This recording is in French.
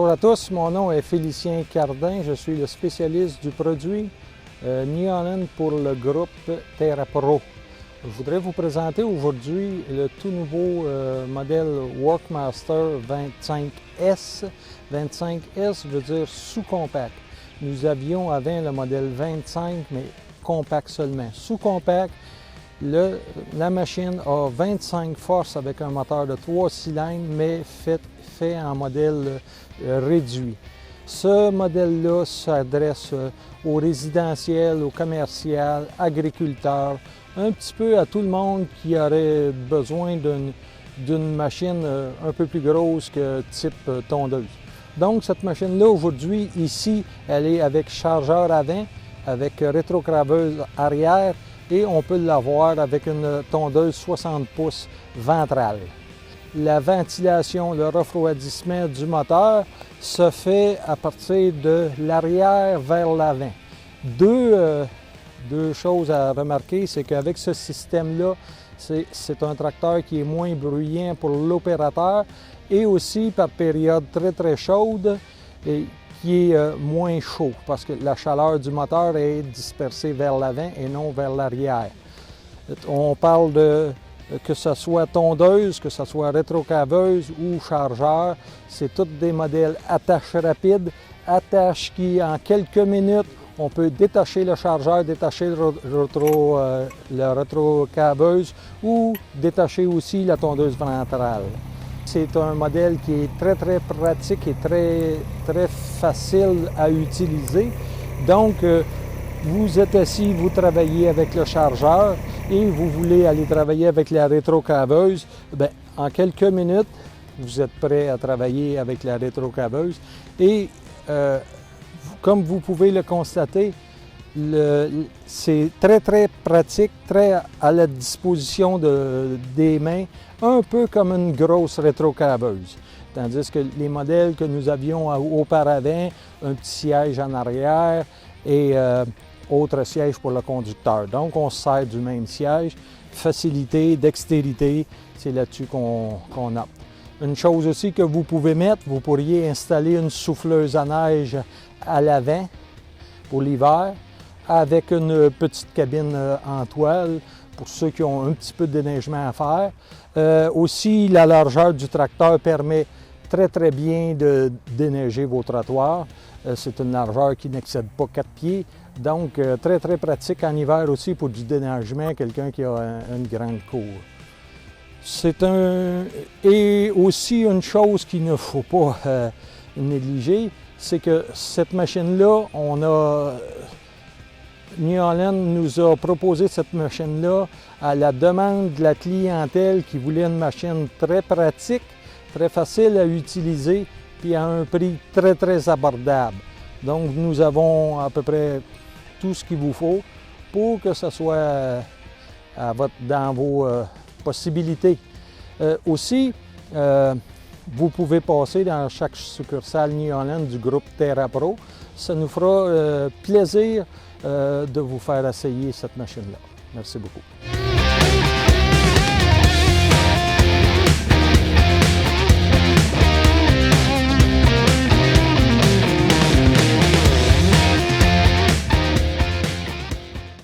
Bonjour à tous, mon nom est Félicien Cardin, je suis le spécialiste du produit New Holland pour le groupe TerraPro. Je voudrais vous présenter aujourd'hui le tout nouveau modèle Workmaster 25S. 25S veut dire sous-compact. Nous avions avant le modèle 25, mais compact seulement. Sous-compact, la machine a 25 forces avec un moteur de 3 cylindres, mais fait en modèle réduit. Ce modèle-là s'adresse aux résidentiels, aux commerciaux, agriculteurs, un petit peu à tout le monde qui aurait besoin d'une machine un peu plus grosse que type tondeuse. Donc cette machine-là aujourd'hui, ici, elle est avec chargeur avant, avec rétrocraveuse arrière et on peut l'avoir avec une tondeuse 60 pouces ventrale. La ventilation, le refroidissement du moteur se fait à partir de l'arrière vers l'avant. Deux choses à remarquer, c'est qu'avec ce système-là, c'est un tracteur qui est moins bruyant pour l'opérateur et aussi par période très chaude et qui est moins chaud parce que la chaleur du moteur est dispersée vers l'avant et non vers l'arrière. On parle de que ce soit tondeuse, que ce soit rétrocaveuse ou chargeur, c'est tous des modèles attache rapide, attache qui en quelques minutes, on peut détacher le chargeur, détacher la rétrocaveuse ou détacher aussi la tondeuse ventrale. C'est un modèle qui est très pratique et très facile à utiliser. Donc, vous êtes assis, vous travaillez avec le chargeur et vous voulez aller travailler avec la rétrocaveuse, bien, en quelques minutes, vous êtes prêt à travailler avec la rétrocaveuse. Et comme vous pouvez le constater, c'est très pratique, très à la disposition des mains, un peu comme une grosse rétrocaveuse. Tandis que les modèles que nous avions auparavant, un petit siège en arrière et autre siège pour le conducteur. Donc, on se sert du même siège. Facilité, dextérité, c'est là-dessus qu'on a. Une chose aussi que vous pouvez mettre, vous pourriez installer une souffleuse à neige à l'avant pour l'hiver avec une petite cabine en toile pour ceux qui ont un petit peu de déneigement à faire. Aussi, la largeur du tracteur permet très bien de déneiger vos trottoirs. C'est une largeur qui n'excède pas 4 pieds. Donc, très pratique en hiver aussi pour du déneigement, quelqu'un qui a une grande cour. Et aussi une chose qu'il ne faut pas négliger, c'est que cette machine-là, New Holland nous a proposé cette machine-là à la demande de la clientèle qui voulait une machine très pratique, très facile à utiliser, puis à un prix très abordable. Donc, nous avons à peu près tout ce qu'il vous faut pour que ce soit dans vos possibilités. Aussi, vous pouvez passer dans chaque succursale New Holland du groupe TerraPro. Ça nous fera plaisir de vous faire essayer cette machine-là. Merci beaucoup.